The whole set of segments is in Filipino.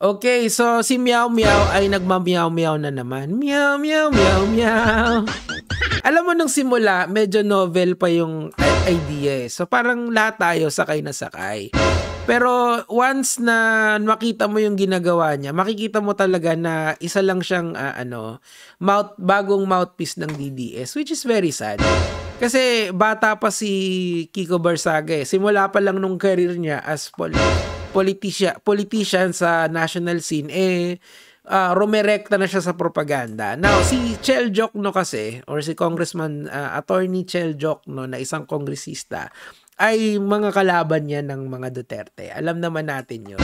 Okay, so si Meow Meow ay nagma-meow meow na naman. Meow meow meow meow. Alam mo nung simula, medyo novel pa yung idea eh. So parang lahat tayo sakay na sakay. Pero once na makita mo yung ginagawa niya, makikita mo talaga na isa lang siyang bagong mouthpiece ng DDS, which is very sad. Kasi bata pa si Kiko Barsaga eh. Simula pa lang nung career niya as politician sa national scene, rumerekta na siya sa propaganda. Now, si Chel Jokno kasi, or si Congressman Attorney Chel Jokno na isang kongresista, ay mga kalaban niya ng mga Duterte. Alam naman natin yun.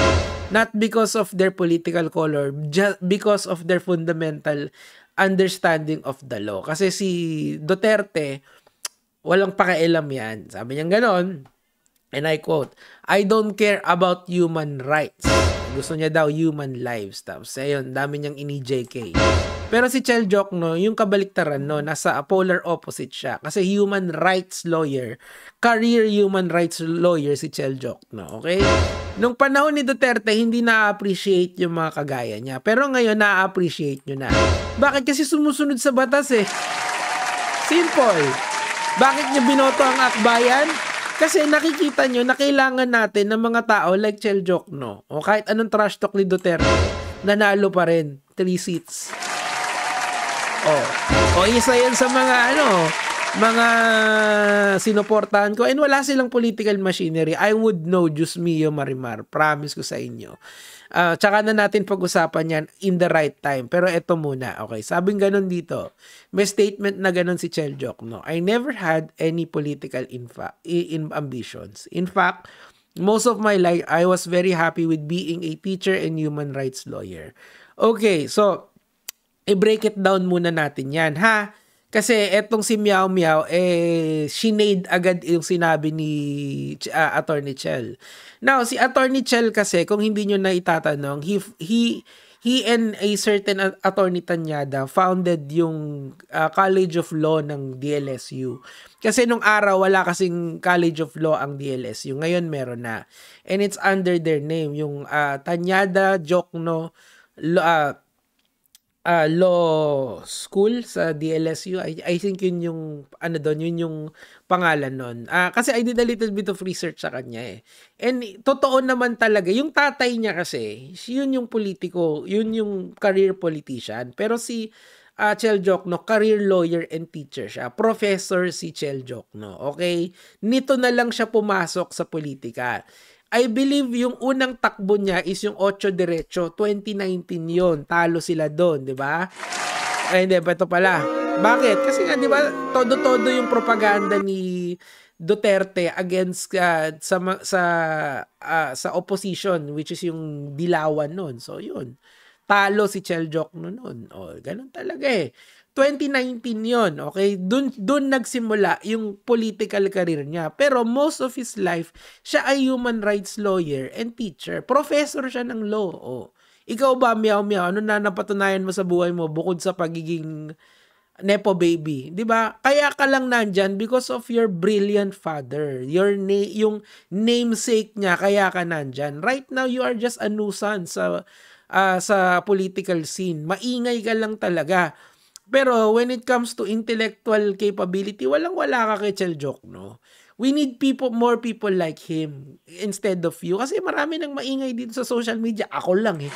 Not because of their political color, just because of their fundamental understanding of the law. Kasi si Duterte, walang pakialam yan. Sabi niya ganon, and I quote, "I don't care about human rights." Gusto niya daw human lives. Tapos ayun, dami niyang ini-JK. Pero si Chel Jokno, yung kabaliktaran no, nasa polar opposite siya. Kasi human rights lawyer, career human rights lawyer si Chel Jokno. Okay? Nung panahon ni Duterte, hindi na-appreciate yung mga kagaya niya. Pero ngayon, na-appreciate nyo na. Bakit? Kasi sumusunod sa batas eh. Simple. Bakit niya binoto ang akbayan? Kasi nakikita nyo na kailangan natin ng mga tao like Chel Jokno o kahit anong trash talk ni Duterte, nanalo pa rin 3 seats. O isa yan sa mga sinuportahan ko, and wala silang political machinery. I would know, Diyos mio Marimar, promise ko sa inyo. Tsaka na natin pag-usapan yan in the right time. Pero eto muna, okay, sabing ganun dito, may statement na ganun si Chel Jokno, "I never had any political ambitions. In fact, most of my life, I was very happy with being a teacher and human rights lawyer." Okay, so i-break it down muna natin yan, ha? Kasi etong si Meow Meow, shinade agad yung sinabi ni Attorney Chel. Now, si Attorney Chel kasi, kung hindi nyo na itatanong, he and a certain Attorney Tanyada founded yung College of Law ng DLSU. Kasi nung araw, wala kasing College of Law ang DLSU. Ngayon, meron na. And it's under their name, yung Tanyada Jokno Law School sa DLSU. I think yun yung yun yung pangalan nun. Kasi I did a little bit of research sa kanya eh. And totoo naman talaga, yung tatay niya kasi, yun yung politiko, yun yung career politician. Pero si Chel Jokno, career lawyer and teacher siya. Professor si Chel Jokno. Okay? Nito na lang siya pumasok sa politika. I believe yung unang takbo niya is yung 8 Diretso, 2019 yon. Talo sila doon, di ba? Ay, hindi, ito pala. Bakit? Kasi nga, di ba, todo-todo yung propaganda ni Duterte against sa opposition, which is yung Dilawan noon. So, yun. Talo si Chel Jokno noon. O, ganun talaga eh. 2019 yon, okay? Dun nagsimula yung political career niya. Pero most of his life, siya ay human rights lawyer and teacher. Professor siya ng law. Oh. Ikaw ba, Meow Meow, ano na napatunayan mo sa buhay mo bukod sa pagiging nepo baby? 'Di ba? Kaya ka lang nandyan because of your brilliant father. Yung namesake niya, kaya ka nandyan. Right now, you are just a nuisance sa political scene. Maingay ka lang talaga. Pero when it comes to intellectual capability, walang-wala ka kay Chel Jokno. We need more people like him instead of you. Kasi marami nang maingay dito sa social media. Ako lang eh.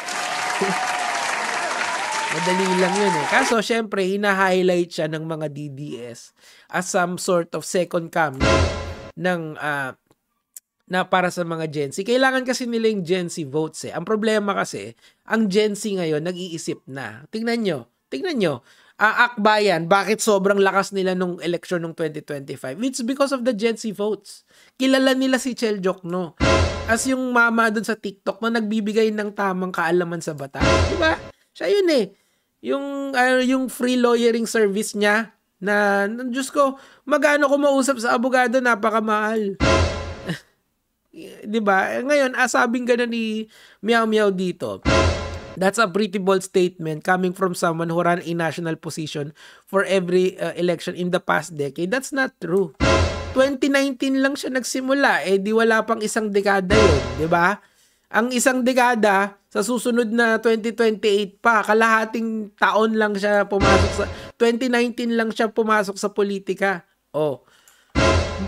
Madali lang yun eh. Kaso syempre, hina-highlight siya ng mga DDS as some sort of second coming ng na para sa mga Gen Z. Kailangan kasi nila yung Gen Z votes eh. Ang problema kasi, ang Gen Z ngayon nag-iisip na. Tingnan nyo. Akbayan, bakit sobrang lakas nila nung election ng 2025? It's because of the Gen Z votes. Kilala nila si Chel Jokno as yung mama dun sa TikTok na nagbibigay ng tamang kaalaman sa batas. Diba? Siya yun eh. Yung free lawyering service niya na, Diyos ko, magano ko mausap sa abogado, napakamahal. Diba? Ngayon, asabing gano'n ni Meow Meow dito. That's a pretty bold statement coming from someone who ran a national position for every election in the past decade. That's not true. 2019 lang siya nagsimula. Di wala pang isang dekada yun. Diba? Ang isang dekada, Sa susunod na 2028 pa, kalahating taon lang siya pumasok sa 2019 lang siya pumasok sa politika. Oh.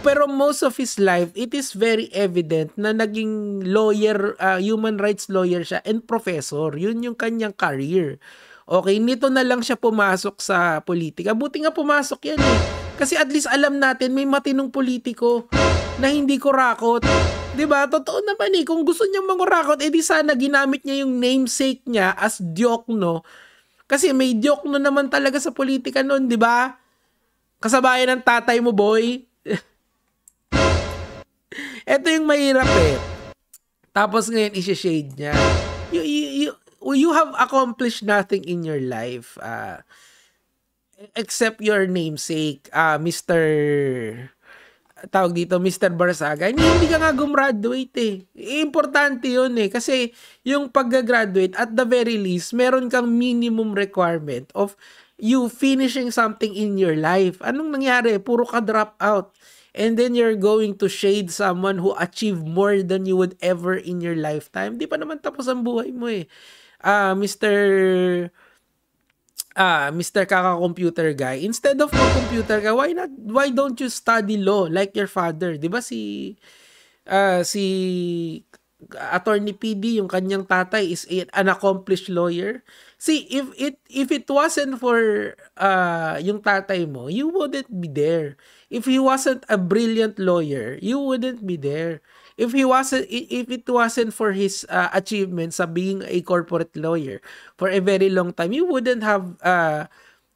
Pero most of his life, it is very evident na naging lawyer, human rights lawyer siya and professor. Yun yung kanyang career. Okay, nito na lang siya pumasok sa politika. Buti nga pumasok yan eh. Kasi at least alam natin may matinong politiko na hindi kurakot. 'Di ba? Totoo naman eh. Kung gusto niya mangurakot, edi sana ginamit niya yung namesake niya as Diokno. Kasi may Diokno naman talaga sa politika noon, 'di ba? Kasabayan ng tatay mo, boy. Ito yung mahirap eh. Tapos ngayon isi-shade niya. You have accomplished nothing in your life except your namesake, Mr. Tawag dito, Mr. Barsaga. Hindi ka nga gumraduate eh. Importante yun eh. Kasi yung pag-graduate, at the very least, meron kang minimum requirement of you finishing something in your life. Anong nangyari? Puro ka drop out. And then you're going to shade someone who achieved more than you would ever in your lifetime. Di pa naman tapos ang buhay mo eh. Mr. Kaka-computer guy, instead of computer guy, why don't you study law like your father? 'Di ba si Attorney PD, yung kanyang tatay is an accomplished lawyer. See, if it wasn't for yung tatay mo, you wouldn't be there. If he wasn't a brilliant lawyer, you wouldn't be there. If it wasn't for his achievements sa being a corporate lawyer for a very long time, you wouldn't have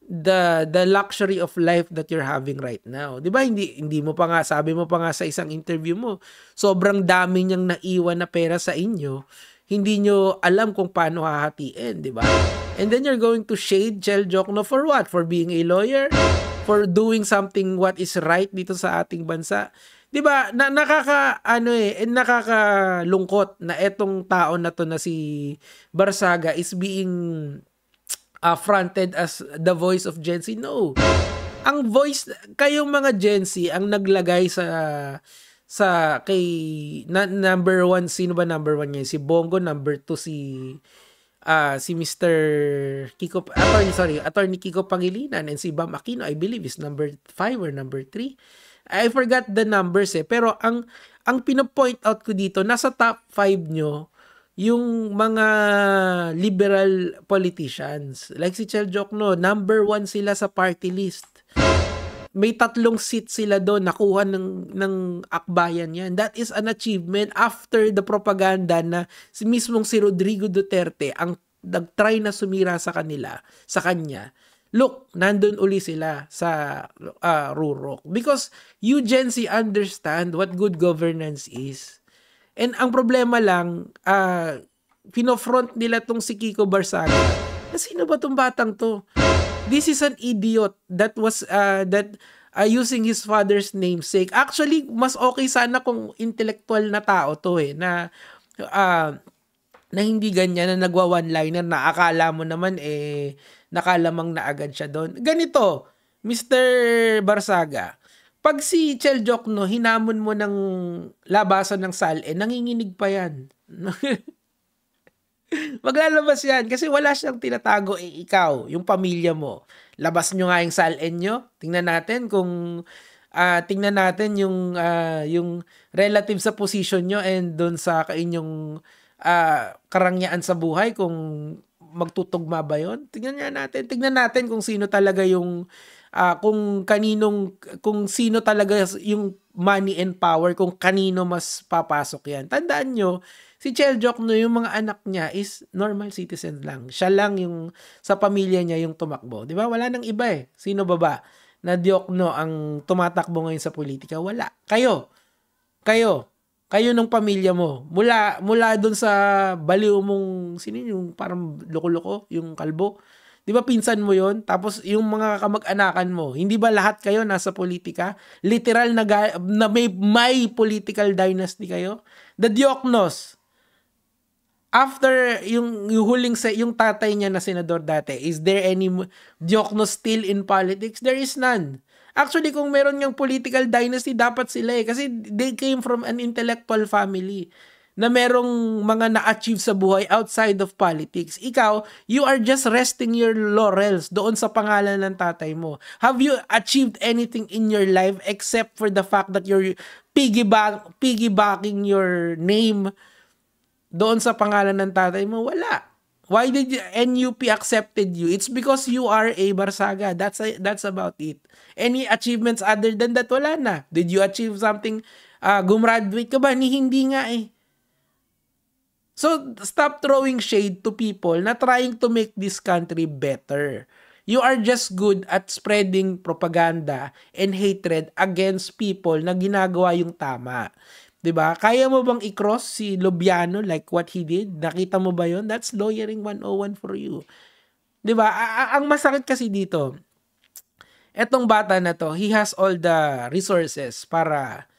the luxury of life that you're having right now. 'Di ba? Hindi mo pa nga, sabi mo pa nga sa isang interview mo, sobrang dami niyang naiwan na pera sa inyo. Hindi nyo alam kung paano hahatiin, 'di ba? And then you're going to shade Chel Jokno for what? For being a lawyer? For doing something what is right dito sa ating bansa? 'Di ba? Nakakalungkot na etong tao na to na si Barsaga is being fronted as the voice of Gen Z. No. Ang voice, kayong mga Gen Z ang naglagay sa kay number one, sino ba number one niya? Si Bongo, number two si Mr. Kiko, Attorney Kiko Pangilinan, and si Bam Aquino, I believe is number 5 or number 3. I forgot the numbers eh, pero ang pino-point out ko dito, nasa top 5 nyo yung mga liberal politicians. Like si Chel Jokno, number 1 sila sa party list. May 3 seats sila doon, nakuha ng akbayan yan. That is an achievement after the propaganda na mismong si Rodrigo Duterte ang nag-try na sumira sa kanya. Look, nandun uli sila sa Rurok. Because you Gen Z understand what good governance is. And ang problema lang, pinofront nila tong si Kiko Barsaga. Sino ba tong batang to? This is an idiot that was using his father's namesake. Actually, mas okay sana kung intellectual na tao to eh, na hindi ganyan, na nagwa one-liner na akala mo naman nakalamang na agad siya doon. Ganito, Mr. Barsaga, pag si Chel Jokno hinamon mo ng labasan ng SALE, nanginginig pa yan. Maglalabas yan kasi wala siyang tinatago, ikaw, yung pamilya mo. Labas nyo nga yung SALE nyo. Tingnan natin yung relative sa position nyo and doon sa inyong karangyaan sa buhay, kung magtutugma ba yun? Tingnan natin kung sino talaga yung kung sino talaga yung money and power, kung kanino mas papasok yan. Tandaan nyo, si Chel Jokno, yung mga anak niya is normal citizen lang. Siya lang yung sa pamilya niya yung tumakbo. Di ba? Wala nang iba eh. Sino ba na Jokno ang tumatakbo ngayon sa politika? Wala. Kayo ng pamilya mo. Mula doon sa baliw mong, sino yung parang loko-loko, yung kalbo. Di ba pinsan mo yon? Tapos yung mga kamag-anakan mo, hindi ba lahat kayo nasa politika? Literal na may political dynasty kayo? The Dioknos, after yung huling yung tatay niya na senador dati, is there any Dioknos still in politics? There is none. Actually, kung meron niyang political dynasty, dapat sila eh. Kasi they came from an intellectual family. na merong mga na-achieve sa buhay outside of politics. Ikaw, you are just resting your laurels doon sa pangalan ng tatay mo. Have you achieved anything in your life except for the fact that you're piggybacking your name doon sa pangalan ng tatay mo? Wala. Why did NUP accepted you? It's because you are a Barsaga. That's about it. Any achievements other than that, wala na. Did you achieve something? Gumraduate ka ba? Hindi nga eh. So, stop throwing shade to people na trying to make this country better. You are just good at spreading propaganda and hatred against people na ginagawa yung tama. 'Di ba? Kaya mo bang i-cross si Lobiano like what he did? Nakita mo ba yon? That's lawyering 101 for you. 'Di ba? Ang masakit kasi dito, etong bata na to, he has all the resources para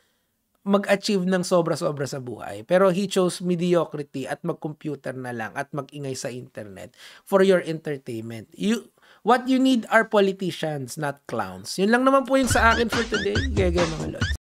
mag-achieve ng sobra-sobra sa buhay. Pero he chose mediocrity at mag-computer na lang at mag-ingay sa internet for your entertainment. What you need are politicians, not clowns. Yun lang naman po yung sa akin for today. Gaya mga lods.